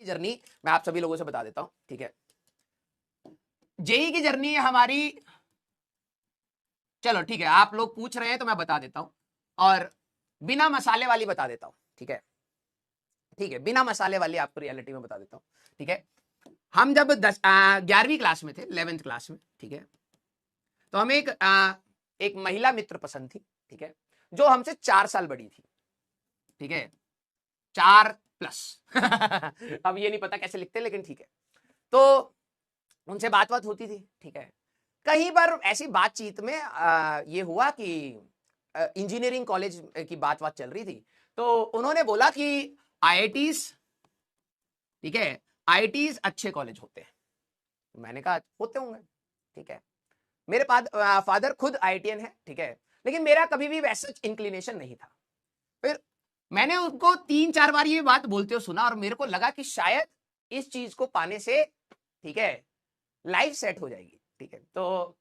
Journey मैं आप सभी लोगों से बता देता हूं, ठीक है। जेई की जर्नी हमारी, चलो ठीक है, आप लोग पूछ रहे हैं तो मैं बता देता हूं, और बिना मसाले वाली बता देता हूं, ठीक है। ठीक है, बिना मसाले वाली आपको रियलिटी में बता देता हूं, ठीक है। हम जब 11वीं क्लास में थे, 11th क्लास में, ठीक है, तो हमें एक महिला मित्र पसंद थी, ठीक है, जो हमसे 4 साल बड़ी थी, ठीक है, 4+। अब ये नहीं पता कैसे लिखते, लेकिन ठीक है। तो उनसे बात होती थी, ठीक है। कहीं पर ऐसी बातचीत में ये हुआ कि इंजीनियरिंग कॉलेज की बात चल रही थी, तो उन्होंने बोला कि आईआईटीज, ठीक है, आईआईटीज अच्छे कॉलेज होते हैं। मैंने कहा होते होंगे, ठीक है। मेरे फादर खुद आईआईटीएन है, ठीक है, लेकिन मेरा कभी भी वैसा इंक्लिनेशन नहीं था। फिर मैंने उनको 3-4 बार ये बात बोलते हुए सुना, और मेरे को लगा कि शायद इस चीज को पाने से, ठीक है, लाइफ सेट हो जाएगी, ठीक है। तो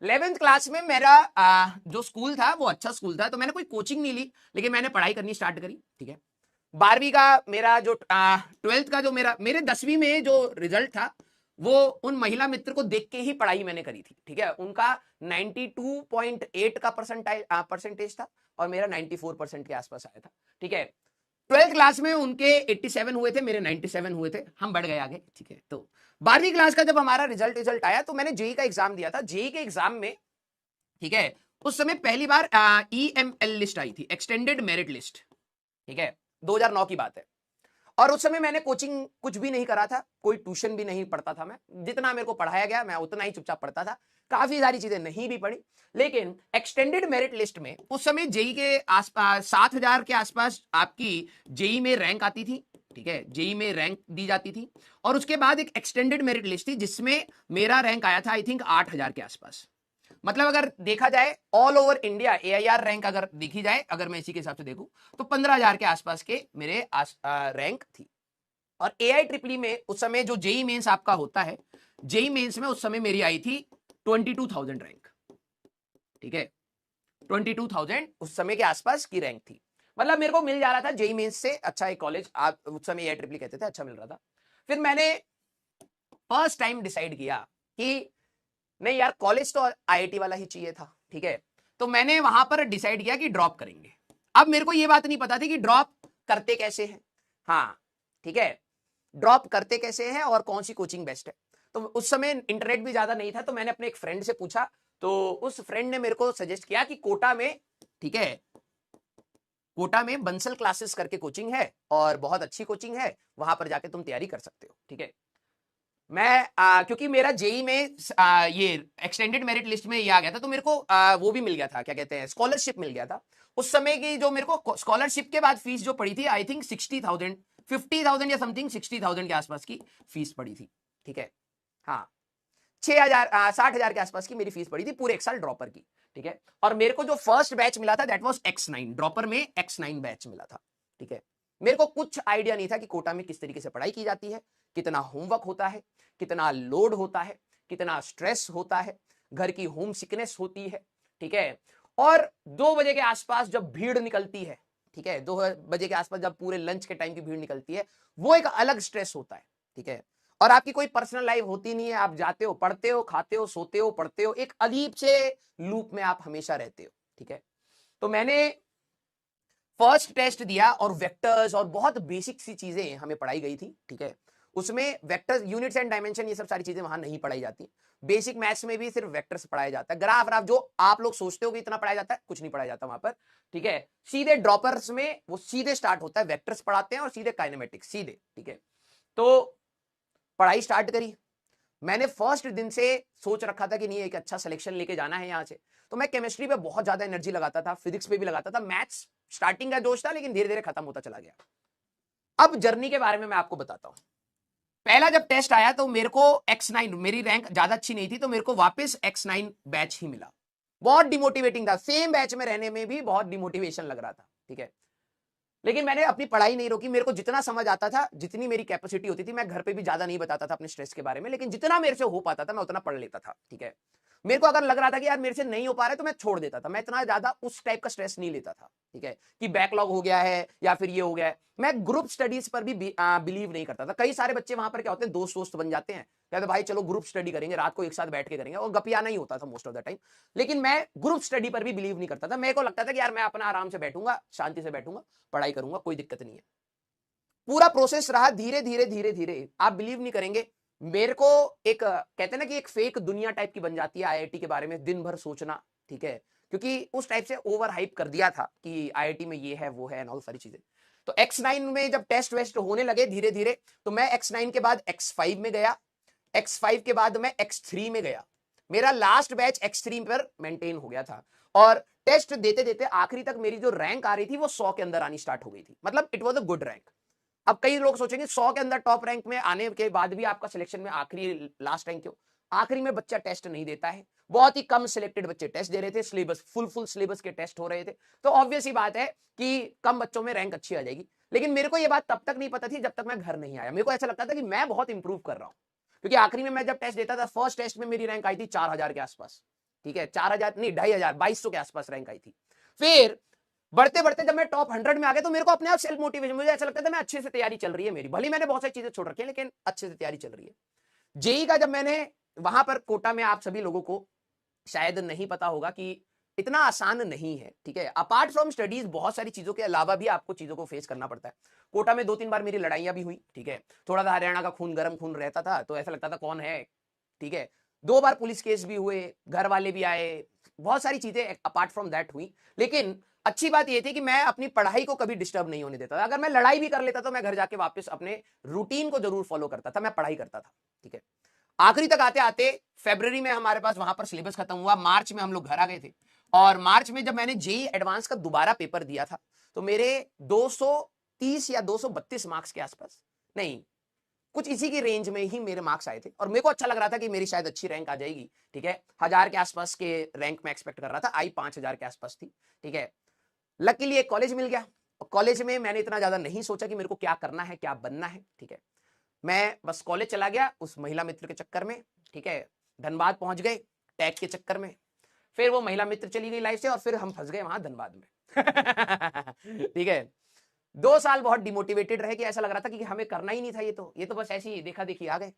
11th क्लास में मेरा जो स्कूल था वो अच्छा स्कूल था, तो मैंने कोई कोचिंग नहीं ली, लेकिन मैंने पढ़ाई करनी स्टार्ट करी, ठीक है। 12वीं का मेरा जो 12th का जो मेरे 10वीं में जो रिजल्ट था, वो उन महिला मित्र को देख के ही पढ़ाई मैंने करी थी, ठीक है। उनका 92.8 का परसेंटेज था, और मेरा 94% के आसपास आया था, ठीक है। 12th क्लास में उनके 87 हुए थे, मेरे 97 हुए थे, हम बढ़ गए आगे, ठीक है। तो 12वीं क्लास का जब हमारा रिजल्ट आया, तो मैंने जेई का एग्जाम दिया था। जेई के एग्जाम में, ठीक है, उस समय पहली बार ईएमएल लिस्ट आई थी, एक्सटेंडेड मेरिट लिस्ट, ठीक है, 2009 की बात है। और उस समय मैंने कोचिंग कुछ भी नहीं करा था, कोई ट्यूशन भी नहीं पढ़ता था मैं, जितना मेरे को पढ़ाया गया मैं उतना ही चुपचाप पढ़ता था, काफी सारी चीजें नहीं भी पढ़ी। लेकिन एक्सटेंडेड मेरिट लिस्ट में उस समय जेई के आसपास 7,000 के आसपास आपकी जेई में रैंक आती थी, ठीक है, जेई में रैंक दी जाती थी। और उसके बाद एक एक्सटेंडेड मेरिट लिस्ट थी, जिसमें मेरा रैंक आया था आई थिंक 8,000 के आसपास। मतलब अगर देखा जाए all over India AIR rank अगर देखी जाए, अगर मैं इसी के हिसाब से देखूं, तो 15,000 के आसपास के मेरे रैंक थी। और एआईट्रिपल में उस समय जो जेई मेंस आपका होता है, जेई मेंस में उस समय मेरी आई थी 22,000 रैंक, ठीक है, 22,000 उस समय के आसपास की रैंक थी। मतलब मेरे को मिल जा रहा था जेई मेंस से अच्छा एक कॉलेज, आप उस समय एआईट्रिपल कहते थे, अच्छा मिल रहा था। फिर मैंने फर्स्ट टाइम डिसाइड किया कि नहीं यार, कॉलेज तो आईआईटी वाला ही चाहिए था, ठीक है। तो मैंने वहां पर डिसाइड किया कि ड्रॉप करेंगे। अब मेरे को यह बात नहीं पता थी कि ड्रॉप करते कैसे हैं, हाँ, ठीक है, ड्रॉप करते कैसे हैं और कौन सी कोचिंग बेस्ट है। तो उस समय इंटरनेट भी ज्यादा नहीं था, तो मैंने अपने एक फ्रेंड से पूछा, तो उस फ्रेंड ने मेरे को सजेस्ट किया कि कोटा में, ठीक है, कोटा में बंसल क्लासेस करके कोचिंग है, और बहुत अच्छी कोचिंग है, वहां पर जाके तुम तैयारी कर सकते हो, ठीक है। मैं क्योंकि मेरा जेई में ये एक्सटेंडेड मेरिट लिस्ट में ये आ गया था, तो मेरे को वो भी मिल गया था, क्या कहते हैं, स्कॉलरशिप मिल गया था। उस समय की जो मेरे को स्कॉलरशिप के बाद फीस जो पड़ी थी, आई थिंक 60,000, 50,000 या समथिंग 60,000 के आसपास की फीस पड़ी थी, ठीक है। हाँ, 60,000 के आसपास की मेरी फीस पड़ी थी पूरे एक साल ड्रॉपर की, ठीक है। और मेरे को जो फर्स्ट बैच मिला था दैट वाज X9, ड्रॉपर में X9 बैच मिला था, ठीक है। मेरे को कुछ आइडिया नहीं था कि कोटा में किस तरीके से पढ़ाई की जाती है, कितना होमवर्क होता है, कितना लोड होता है, कितना स्ट्रेस होता है, घर की होम सिकनेस होती है, ठीक है। और 2 बजे के आसपास जब भीड़ निकलती है, ठीक है, 2 बजे के आसपास जब पूरे लंच के टाइम की भीड़ निकलती है, वो एक अलग स्ट्रेस होता है, ठीक है। और आपकी कोई पर्सनल लाइफ होती नहीं है, आप जाते हो, पढ़ते हो, खाते हो, सोते हो, पढ़ते हो, एक अजीब से लूप में आप हमेशा रहते हो, ठीक है। तो मैंने फर्स्ट टेस्ट दिया, और वेक्टर्स और बहुत बेसिक सी चीजें हमें पढ़ाई गई थी, ठीक है। उसमें वेक्टर्स, यूनिट्स एंड डायमेंशन, ये सब सारी चीजें वहां नहीं पढ़ाई जाती। बेसिक मैथ्स में भी सिर्फ वेक्टर्स पढ़ाया जाता है, ग्राफ व्राफ जो आप लोग सोचते हो कि इतना पढ़ाया जाता है, कुछ नहीं पढ़ाया जाता वहां पर, ठीक है। सीधे ड्रॉपर्स में वो सीधे स्टार्ट होता है, वेक्टर्स पढ़ाते हैं और सीधे काइनेमेटिक्स, सीधे, ठीक है। तो पढ़ाई स्टार्ट करी। मैंने फर्स्ट दिन से सोच रखा था कि नहीं, एक अच्छा सिलेक्शन लेके जाना है यहां से। तो मैं केमिस्ट्री पे बहुत ज्यादा एनर्जी लगाता था, फिजिक्स पे भी लगाता था, मैथ्स स्टार्टिंग का जोश था, लेकिन धीरे धीरे खत्म होता चला गया। अब जर्नी के बारे में मैं आपको बताता हूं। पहला जब टेस्ट आया तो मेरे को X9, मेरी रैंक ज्यादा अच्छी नहीं थी, तो मेरे को वापस X9 बैच ही मिला। बहुत डिमोटिवेटिंग था, सेम बैच में रहने में भी बहुत डिमोटिवेशन लग रहा था, ठीक है। लेकिन मैंने अपनी पढ़ाई नहीं रोकी, मेरे को जितना समझ आता था, जितनी मेरी कैपेसिटी होती थी, मैं घर पे भी ज्यादा नहीं बताता था अपने स्ट्रेस के बारे में, लेकिन जितना मेरे से हो पाता था मैं उतना पढ़ लेता था, ठीक है। मेरे को अगर लग रहा था कि यार मेरे से नहीं हो पा रहा है तो मैं छोड़ देता था, मैं इतना ज्यादा उस टाइप का स्ट्रेस नहीं लेता था, ठीक है, कि बैकलॉग हो गया है या फिर ये हो गया है। मैं ग्रुप स्टडीज पर भी बिलीव नहीं करता था। कई सारे बच्चे वहां पर क्या होते हैं, दोस्त दोस्त बन जाते हैं, कहते भाई चलो ग्रुप स्टडी करेंगे, रात को एक साथ बैठ के करेंगे, और गपियाना ही होता था मोस्ट ऑफ द टाइम। लेकिन मैं ग्रुप स्टडी पर भी बिलीव नहीं करता था। मेरे को लगता था कि यार मैं अपना आराम से बैठूंगा, शांति से बैठूंगा, पढ़ाई करूंगा, कोई दिक्कत नहीं है। पूरा प्रोसेस रहा धीरे धीरे धीरे धीरे, आप बिलीव नहीं करेंगे, मेरे को एक कहते हैं ना कि एक फेक दुनिया टाइप की बन जाती है आईआईटी के बारे में दिन भर सोचना, ठीक है, क्योंकि उस टाइप से ओवर हाइप कर दिया था कि आईआईटी में ये है वो है और सारी चीजें। तो X9 में जब टेस्ट वेस्ट होने लगे धीरे धीरे, तो मैं X9 के बाद X5 में गया, X5 के बाद मैं X3 में गया, मेरा लास्ट बैच X3 पर मेंटेन हो गया था। और टेस्ट देते देते आखिरी तक मेरी जो रैंक आ रही थी वो 100 के अंदर आनी स्टार्ट हो गई थी, मतलब it was a good rank. अब कई लोग सोचेंगे 100 के अंदर टॉप रैंक में आने के बाद भी आपका सिलेक्शन में आखिरी लास्ट रैंक क्यों? आखिरी में बच्चा टेस्ट नहीं देता है, बहुत ही कम सिलेक्टेड बच्चे टेस्ट दे रहे थे, सिलेबस फुल सिलेबस के टेस्ट हो रहे थे, तो ऑब्वियस ही बात है कि कम बच्चों में रैंक अच्छी आ जाएगी। लेकिन मेरे को यह बात तब तक नहीं पता थी जब तक मैं घर नहीं आया। मेरे को ऐसा लगता था कि मैं बहुत इंप्रूव कर रहा हूं, क्योंकि आखिरी में मैं जब टेस्ट देता था, फर्स्ट टेस्ट में मेरी रैंक आई थी 4000 के आसपास, ठीक है, 4000 नहीं 2500 2200 के आसपास रैंक आई थी। फिर बढ़ते बढ़ते जब मैं टॉप 100 में आ गया तो मेरे को अपने आप सेल्फ मोटिवेशन, मुझे ऐसा लगता था मैं अच्छे से तैयारी चल रही है मेरी, भले मैंने बहुत सारी चीजें छोड़ रखी है लेकिन अच्छे से तैयारी चल रही है। जेई का जब मैंने वहां पर कोटा में, आप सभी लोगों को शायद नहीं पता होगा कि इतना आसान नहीं है, ठीक है, अपार्ट फ्रॉम स्टडीज बहुत सारी चीजों के अलावा भी आपको चीजों को फेस करना पड़ता है। कोटा में 2-3 बार मेरी लड़ाइयां भी हुई, ठीक है, थोड़ा सा हरियाणा का खून गर्म खून रहता था तो ऐसा लगता था कौन है, ठीक है, 2 बार पुलिस केस भी हुए, घर वाले भी आए, बहुत सारी चीजें अपार्ट फ्रॉम दैट हुई। लेकिन अच्छी बात यह थी कि मैं अपनी पढ़ाई को कभी डिस्टर्ब नहीं होने देता था। अगर मैं लड़ाई भी कर लेता तो मैं घर जाके वापस अपने रूटीन को जरूर फॉलो करता था, मैं पढ़ाई करता था, ठीक है। आखिरी तक आते आते फरवरी में हमारे पास वहां पर सिलेबस खत्म हुआ, मार्च में हम लोग घर आ गए थे। और मार्च में जब मैंने जेई एडवांस का दोबारा पेपर दिया था तो मेरे 230 या 232 मार्क्स के आसपास, नहीं कुछ इसी की रेंज में ही मेरे मार्क्स आए थे, और मेरे को अच्छा लग रहा था कि मेरी शायद अच्छी रैंक आ जाएगी, ठीक है, 1000 के आसपास के रैंक में एक्सपेक्ट कर रहा था, आई 5000 के आसपास थी, ठीक है। लकीली एक कॉलेज मिल गया, और कॉलेज में मैंने इतना ज्यादा नहीं सोचा कि मेरे को क्या करना है क्या बनना है, ठीक है, मैं बस कॉलेज चला गया उस महिला मित्र के चक्कर में, ठीक है, धनबाद पहुंच गए टैग के चक्कर में, फिर वो महिला मित्र चली गई लाइफ से और फिर हम फंस गए वहां धनबाद में ठीक है। 2 साल बहुत डिमोटिवेटेड रहे कि ऐसा लग रहा था कि हमें करना ही नहीं था, ये तो बस ऐसी ही देखा देखी आ गए,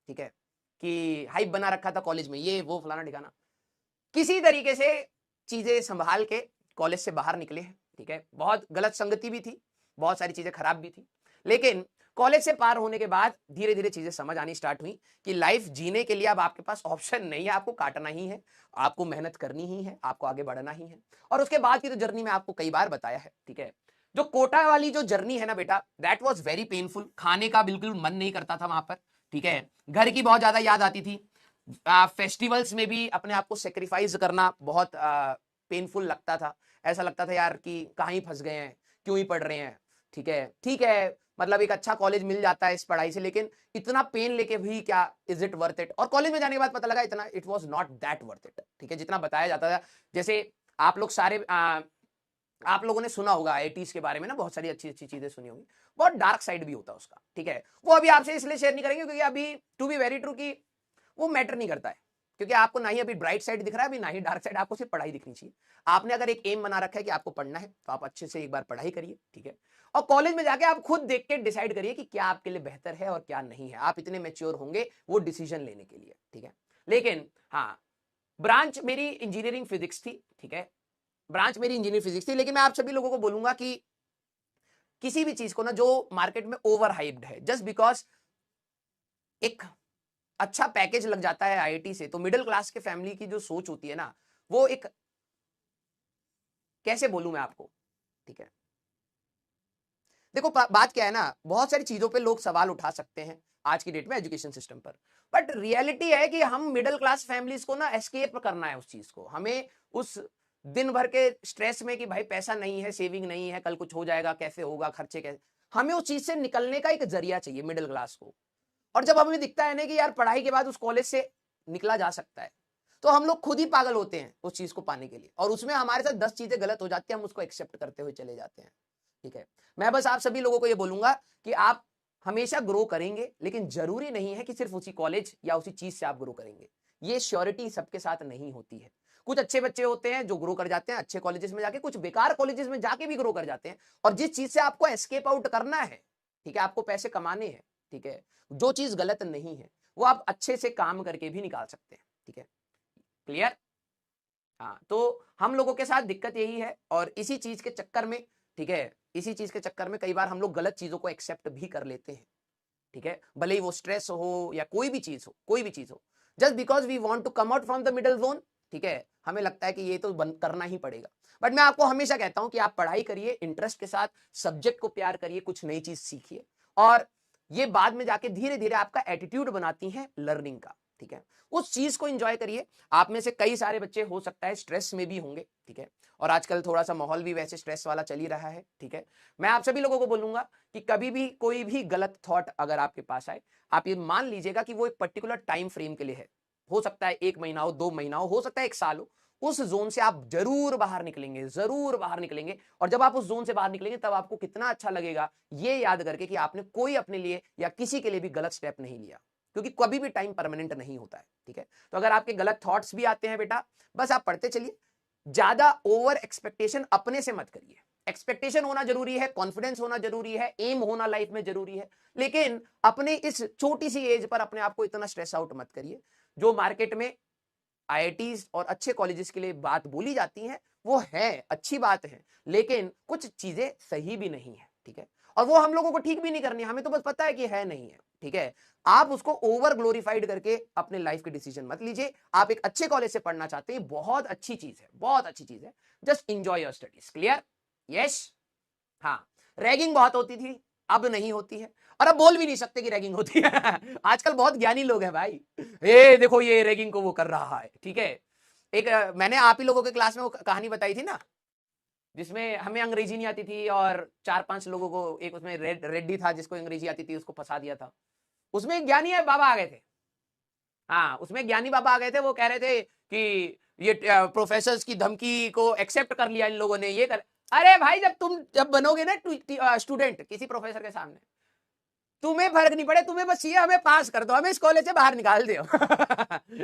ठीक है, कि हाइप बना रखा था कॉलेज में, ये वो फलाना ठिकाना। किसी तरीके से चीजें संभाल के कॉलेज से बाहर निकले हैं, ठीक है, बहुत गलत संगति भी थी, बहुत सारी चीजें खराब भी थी, लेकिन कॉलेज से पार होने के बाद धीरे धीरे चीजें समझ आनी स्टार्ट हुई कि लाइफ जीने के लिए अब आपके पास ऑप्शन नहीं है, आपको काटना ही है, आपको मेहनत करनी ही है, आपको आगे बढ़ना ही है। और उसके बाद की तो जर्नी में आपको कई बार बताया है, ठीक है, जो कोटा वाली जो जर्नी है ना बेटा, दैट वाज वेरी पेनफुल। खाने का बिल्कुल मन नहीं करता था वहां पर, ठीक है, घर की बहुत ज्यादा याद आती थी, फेस्टिवल्स में भी अपने आप को सेक्रीफाइस करना बहुत पेनफुल लगता था, ऐसा लगता था यार कि कहाँ ही फंस गए हैं, क्यों ही पढ़ रहे हैं, ठीक है, मतलब एक अच्छा कॉलेज मिल जाता है इस पढ़ाई से, लेकिन इतना पेन लेके भी क्या, इज इट वर्थ इट? और कॉलेज में जाने के बाद पता लगा इतना it was not that worth it, ठीक है, जितना बताया जाता था। जैसे आप लोग सारे आप लोगों ने सुना होगा आईआईटीज के बारे में ना, बहुत सारी अच्छी अच्छी चीजें सुनी होंगी, बहुत डार्क साइड भी होता है उसका, ठीक है, वो अभी आपसे इसलिए शेयर नहीं करेंगे क्योंकि अभी टू बी वेरी ट्रू की वो मैटर नहीं करता है, क्योंकि आपको ना ही अभी ब्राइट साइड दिख रहा है, अभी ना ही डार्क साइड, आपको सिर्फ पढ़ाई दिखनी चाहिए। आपने अगर एक एम बना रखा है कि आपको पढ़ना है तो आप अच्छे से एक बार पढ़ाई करिए, ठीक है, और कॉलेज में जाके आप खुद देख के डिसाइड करिए कि क्या आपके लिए बेहतर है और क्या नहीं है। आप इतने मैच्योर होंगे वो डिसीजन लेने के लिए, ठीक है। लेकिन हाँ, ब्रांच मेरी इंजीनियरिंग फिजिक्स थी, ठीक है, ब्रांच मेरी इंजीनियरिंग फिजिक्स थी, लेकिन मैं आप सभी लोगों को बोलूंगा कि किसी भी चीज को ना जो मार्केट में ओवर हाइप्ड है, जस्ट बिकॉज एक अच्छा पैकेज लग जाता है आईआईटी से, तो मिडिल क्लास के फैमिली की जो सोच होती है ना, वो एक, कैसे बोलूं मैं आपको, ठीक है, देखो बात क्या है ना, बहुत सारी चीजों पे लोग सवाल उठा सकते हैं आज की डेट में एजुकेशन सिस्टम पर, बट रियलिटी है कि हम मिडिल क्लास फैमिलीज को ना एस्केप करना है उस चीज को, हमें उस दिन भर के स्ट्रेस में कि भाई पैसा नहीं है, सेविंग नहीं है, कल कुछ हो जाएगा, कैसे होगा, खर्चे कैसे, हमें उस चीज से निकलने का एक जरिया चाहिए मिडिल क्लास को। और जब हमें दिखता है ना कि यार पढ़ाई के बाद उस कॉलेज से निकला जा सकता है, तो हम लोग खुद ही पागल होते हैं उस चीज को पाने के लिए, और उसमें हमारे साथ 10 चीजें गलत हो जाती है, हम उसको एक्सेप्ट करते हुए चले जाते हैं, ठीक है। मैं बस आप सभी लोगों को यह बोलूंगा कि आप हमेशा ग्रो करेंगे, लेकिन जरूरी नहीं है कि सिर्फ उसी कॉलेज या उसी चीज से आप ग्रो करेंगे। ये श्योरिटी सबके साथ नहीं होती है। कुछ अच्छे बच्चे होते हैं जो ग्रो कर जाते हैं अच्छे कॉलेजेस में जाके, कुछ बेकार कॉलेजेस में जाके भी ग्रो कर जाते हैं। और जिस चीज से आपको एस्केप आउट करना है, ठीक है, आपको पैसे कमाने हैं, ठीक है, जो चीज गलत नहीं है वो आप अच्छे से काम करके भी निकाल सकते हैं, ठीक है, क्लियर। हाँ, तो हम लोगों के साथ दिक्कत यही है, और इसी चीज के चक्कर में, ठीक है, इसी चीज के चक्कर में कई बार हम लोग गलत चीजों को एक्सेप्ट भी कर लेते हैं, ठीक है, भले ही वो स्ट्रेस हो या कोई भी चीज हो, कोई भी चीज हो, just because we want to come out from the middle zone, ठीक है, हमें लगता है कि ये तो बंद करना ही पड़ेगा। बट मैं आपको हमेशा कहता हूं कि आप पढ़ाई करिए, इंटरेस्ट के साथ, सब्जेक्ट को प्यार करिए, कुछ नई चीज सीखिए, और ये बाद में जाके धीरे धीरे आपका एटीट्यूड बनाती है लर्निंग का, ठीक है, उस चीज को एंजॉय करिए। आप में से कई सारे बच्चे हो सकता है स्ट्रेस में भी होंगे, ठीक है, और आजकल थोड़ा सा माहौल भी वैसे स्ट्रेस वाला चल ही रहा है, ठीक है। मैं आप सभी लोगों को बोलूंगा कि कभी भी कोई भी गलत थॉट अगर आपके पास आए, आप ये मान लीजिएगा कि वो एक पर्टिकुलर टाइम फ्रेम के लिए है, हो सकता है 1 महीना हो, 2 महीना हो सकता है 1 साल हो, उस जोन से आप जरूर बाहर निकलेंगे, जरूर बाहर निकलेंगे। और जब आप उस जोन से बाहर निकलेंगे तब आपको कितना अच्छा लगेगा ये याद करके कि आपने कोई अपने लिए या किसी के लिए भी गलत स्टेप नहीं लिया, क्योंकि कभी भी टाइम परमानेंट नहीं होता है, ठीक है। तो अगर आपके गलत थॉट्स भी आते हैं बेटा, बस आप पढ़ते चलिए, ज्यादा ओवर एक्सपेक्टेशन अपने से मत करिए। एक्सपेक्टेशन होना जरूरी है, कॉन्फिडेंस होना जरूरी है, एम होना लाइफ में जरूरी है, लेकिन अपने इस छोटी सी एज पर अपने आप को इतना स्ट्रेस आउट मत करिए। जो मार्केट में आईआईटीज और अच्छे कॉलेजेस के लिए बात बोली जाती है वो है, अच्छी बात है, लेकिन कुछ चीजें सही भी नहीं है, ठीक है, और वो हम लोगों को ठीक भी नहीं करनी, हमें तो बस पता है कि है नहीं है, ठीक है। आप उसको ओवर ग्लोरीफाइड करके अपने लाइफ के डिसीजन मत लीजिए। आप एक अच्छे कॉलेज से पढ़ना चाहते हैं, बहुत अच्छी चीज है, बहुत अच्छी चीज है, just enjoy your studies, clear, yes. हाँ, रैगिंग बहुत होती थी, अब नहीं होती है, और अब बोल भी नहीं सकते कि रैगिंग होती है आजकल बहुत ज्ञानी लोग हैं भाई, ए देखो ये रैगिंग को वो कर रहा है, ठीक है। एक मैंने आप ही लोगों के क्लास में वो कहानी बताई थी ना, जिसमें हमें अंग्रेजी नहीं आती थी और 4-5 लोगों को, एक उसमें रेड्डी था जिसको अंग्रेजी आती थी, उसको फंसा दिया था। उसमें एक ज्ञानी है बाबा आ गए थे, हाँ, उसमें ज्ञानी बाबा आ गए थे, वो कह रहे थे कि ये प्रोफेसर की धमकी को एक्सेप्ट कर लिया इन लोगों ने, ये कर। अरे भाई, जब बनोगे ना स्टूडेंट किसी प्रोफेसर के सामने, तुम्हें फर्क नहीं पड़े, तुम्हें बस ये हमें पास कर दो, हमें इस कॉलेज से बाहर निकाल दो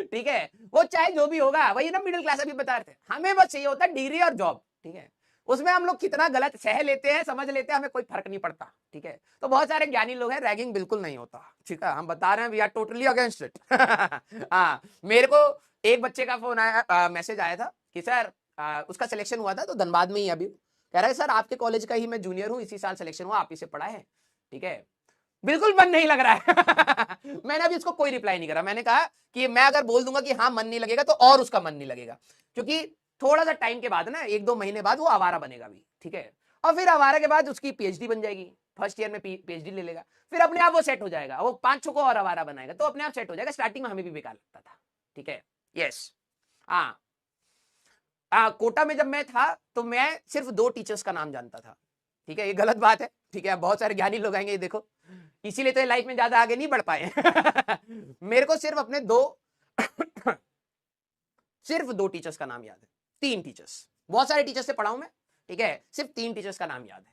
ठीक है, वो चाहे जो भी होगा, वही ना मिडिल क्लास अभी बता रहे थे, हमें बस ये होता है डिग्री और जॉब, ठीक है। उसमें हम लोग कितना गलत सह लेते हैं, समझ लेते हैं, हमें कोई फर्क नहीं पड़ता, ठीक है। तो बहुत सारे ज्ञानी लोग हैं, रैगिंग बिल्कुल नहीं होता, ठीक है, हम बता रहे हैं, we are totally against it हाँ, मेरे को एक बच्चे का फोन आया, मैसेज आया था कि सर उसका सिलेक्शन हुआ था तो धनबाद में ही, अभी कह रहा है सर आपके कॉलेज का ही मैं जूनियर हूँ, इसी साल सिलेक्शन हुआ, आप ही से पढ़ा है, ठीक है, बिल्कुल मन नहीं लग रहा है मैंने अभी उसको कोई रिप्लाई नहीं करा। मैंने कहा कि मैं अगर बोल दूंगा कि हाँ मन नहीं लगेगा तो और उसका मन नहीं लगेगा, क्योंकि थोड़ा सा टाइम के बाद ना, 1-2 महीने बाद वो आवारा बनेगा भी, ठीक है, और फिर आवारा के बाद उसकी पीएचडी बन जाएगी, फर्स्ट ईयर में पीएचडी ले लेगा, फिर अपने आप वो सेट हो जाएगा, वो 5 को और आवारा बनाएगा तो अपने आप सेट हो जाएगा। स्टार्टिंग में हमें भी बेकार लगता था, ठीक है, यस। हाँ, कोटा में जब मैं था तो मैं सिर्फ 2 टीचर्स का नाम जानता था, ठीक है, ये गलत बात है, ठीक है, बहुत सारे ज्ञानी लोग आएंगे, देखो इसीलिए तो लाइफ में ज्यादा आगे नहीं बढ़ पाए मेरे को सिर्फ अपने सिर्फ 2 टीचर्स का नाम याद है, 3 टीचर्स, बहुत सारे टीचर्स से पढ़ा हूं मैं, ठीक है, सिर्फ 3 टीचर्स का नाम याद है,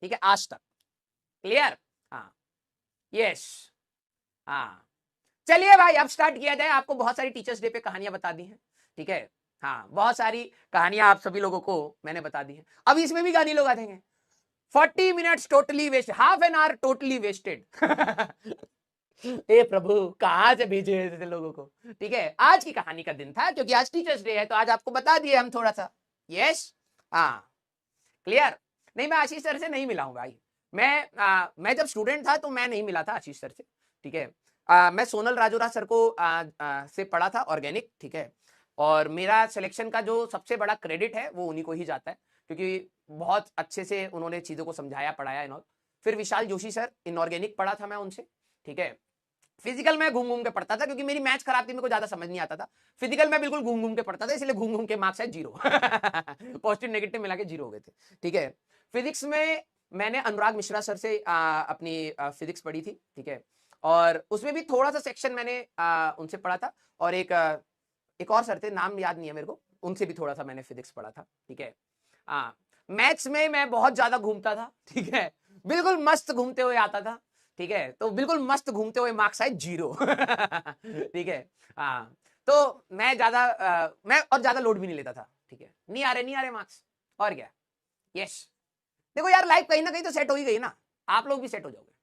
ठीक है, आज तक, क्लियर। हाँ, यस, हाँ, चलिए भाई अब स्टार्ट किया जाए। आपको बहुत सारी टीचर्स डे पे कहानियां बता दी हैं, ठीक है, हाँ, बहुत सारी कहानियां आप सभी लोगों को मैंने बता दी हैं। अब इसमें भी गानी लोग आ जाएंगे, 40 minutes totally waste, half an hour totally wasted ए प्रभु, कहां से भेजे ऐसे लोगों को, ठीक है। आज की कहानी का दिन था, क्योंकि आज टीचर्स डे है, तो आज आपको बता दिए हम थोड़ा सा, यस, हाँ, क्लियर। नहीं, मैं आशीष सर से नहीं मिला हूं भाई, मैं जब स्टूडेंट था तो मैं नहीं मिला था आशीष सर से, ठीक है। मैं सोनल राजोरा सर को से पढ़ा था ऑर्गेनिक, ठीक है, और मेरा सिलेक्शन का जो सबसे बड़ा क्रेडिट है वो उन्हीं को ही जाता है, क्योंकि बहुत अच्छे से उन्होंने चीजों को समझाया, पढ़ाया इन। फिर विशाल जोशी सर, इनऑर्गेनिक पढ़ा था मैं उनसे, ठीक है। फिजिकल में घूम घूम के पढ़ता था, क्योंकि मेरी मैथ्स खराब थी, मेरे को ज्यादा समझ नहीं आता था। फिजिकल में बिल्कुल घूम घूम के पढ़ता था, इसलिए घूम घूम के मार्क्स है 0 पॉजिटिव नेगेटिव मिला के 0 हो गए थे, ठीक है। फिजिक्स में मैंने अनुराग मिश्रा सर से अपनी फिजिक्स पढ़ी थी, ठीक है, और उसमें भी थोड़ा सा सेक्शन मैंने उनसे पढ़ा था, और एक और सर थे, नाम याद नहीं है मेरे को, उनसे भी थोड़ा सा मैंने फिजिक्स पढ़ा था, ठीक है। मैथ्स में मैं बहुत ज्यादा घूमता था, ठीक है, बिल्कुल मस्त घूमते हुए आता था, ठीक है, तो बिल्कुल मस्त घूमते हुए मार्क्स आए 0 ठीक है। हाँ, तो मैं ज्यादा लोड भी नहीं लेता था, ठीक है, नहीं आ रहे मार्क्स, और क्या, यस। देखो यार लाइफ कहीं ना कहीं तो सेट हो ही गई ना, आप लोग भी सेट हो जाओगे।